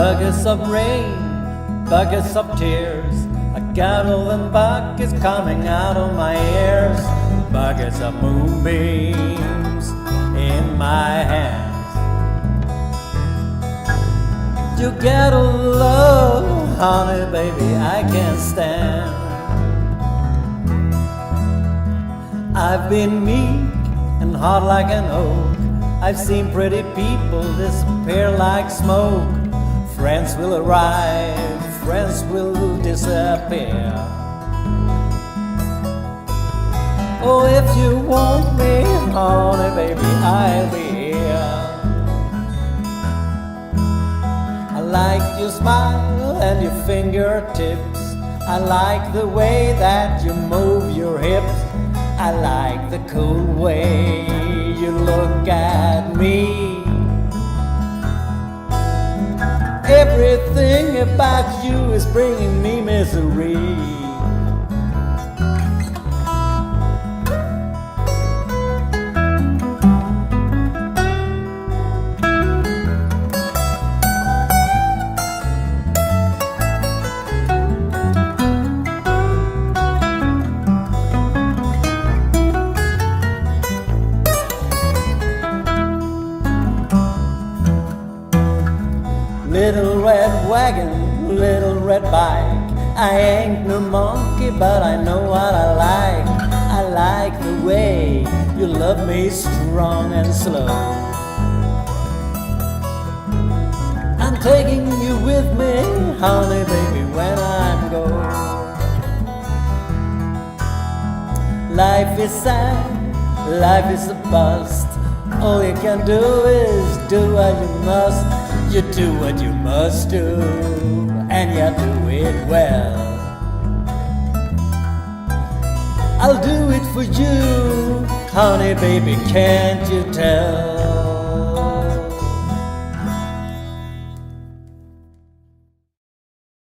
buckets of rain, buckets of tears. A gallon and buckets coming out of my ears. Buckets of moonbeams in my hands. You get a love, honey, baby, I can't stand. I've been meek and hard like an oak. I've seen pretty people disappear like smoke. Friends will arrive, friends will disappear. Oh, if you want me, honey, baby, I'll be here. I like your smile and your fingertips. I like the way that you move your hips. I like the cool way you look at me. Everything about you is bringing me misery. Little red wagon, little red bike. I ain't no monkey, but I know what I like. I like the way you love me strong and slow. I'm taking you with me, honey, baby, when I'm gone. Life is sad, life is a bust. All you can do is do what you must. You do what you must do, and you do it well. I'll do it for you, honey, baby, can't you tell?